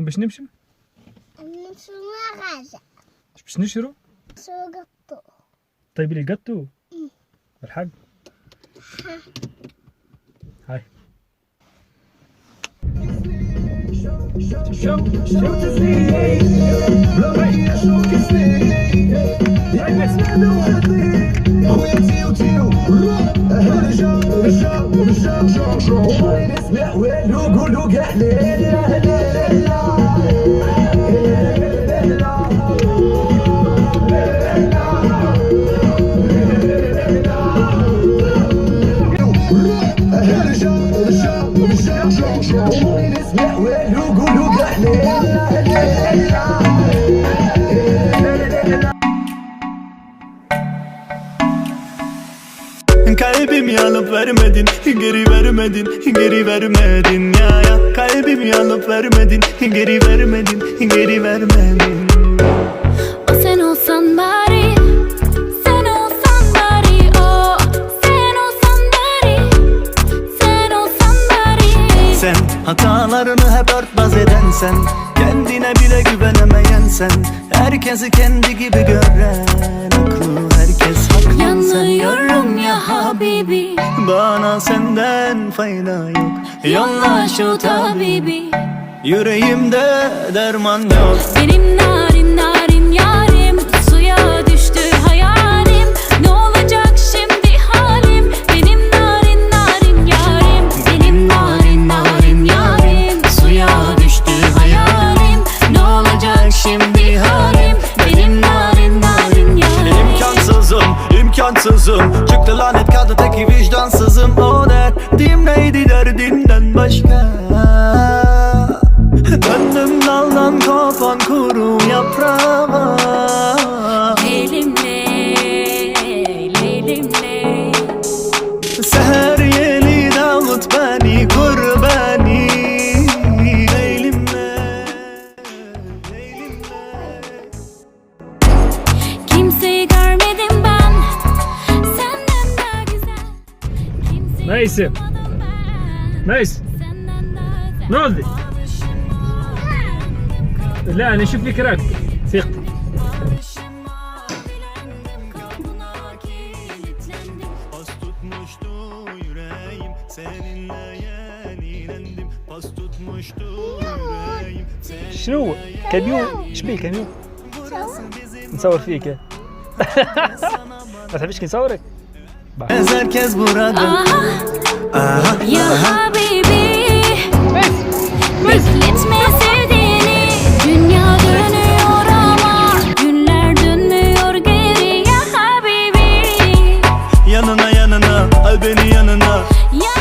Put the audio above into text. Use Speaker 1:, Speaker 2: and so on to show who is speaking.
Speaker 1: باش نمشي؟
Speaker 2: نمشي مع غازة.
Speaker 1: باش نشرو؟
Speaker 2: شو قطو.
Speaker 1: طيب لي قطو؟ الحق؟ هاي.
Speaker 3: Kalbim yanıp vermedin, geri vermedin, geri vermedin ya ya. Kalbim yanıp vermedin, geri vermedin, geri vermedin.
Speaker 4: O sen olsan bari, sen olsan bari, o sen olsan bari, sen olsan bari.
Speaker 3: Sen hatalarını hep örtbas edensen, kendine bile güvenemeyensen, herkesi kendi gibi gören, aklı herkes haklı.
Speaker 4: Yanıyorum ya habibi,
Speaker 3: Bana senden fayda yok.
Speaker 4: yolla şu tabibi.
Speaker 3: Yüreğimde derman yok.
Speaker 4: Benim narin narin yarim, suya düştü hayalim. Ne olacak şimdi halim? Benim narin narin yarim, benim narin narin yarim, suya düştü hayalim. Ne olacak şimdi halim? Benim narin narin yarim.
Speaker 3: İmkansızım, imkansızım. Çıktı lanet kaldı teki vicdansızım. O derdim neydi derdimden başka? Döndüm daldan kopan kuru yaprağa.
Speaker 4: Elimle, elimle.
Speaker 3: Seher yeli davut beni, kur beni. Elimle, elimle.
Speaker 4: Kimseyi görmedim ben senden daha güzel. Kimseyi
Speaker 1: Neyse.
Speaker 4: bulamadım ben
Speaker 1: Neyse.
Speaker 4: senden daha güzel.
Speaker 1: Ne oldu؟ لا أنا أشوف لك راك ثقت.
Speaker 3: Pas tutmuştu yüreğim, seninle yenilendim. Pas tutmuştu yüreğim,
Speaker 1: شنو؟ كاميون؟ شبيه كاميون؟ نصور فيك. ما تحبش نصورك؟
Speaker 3: herkes burada. Aha,
Speaker 4: Ya habibi, bekletme sevdiğini. Dünya dönüyor ama günler dönmüyor geri. Ya habibi,
Speaker 3: yanına yanına, al beni yanına.
Speaker 4: ya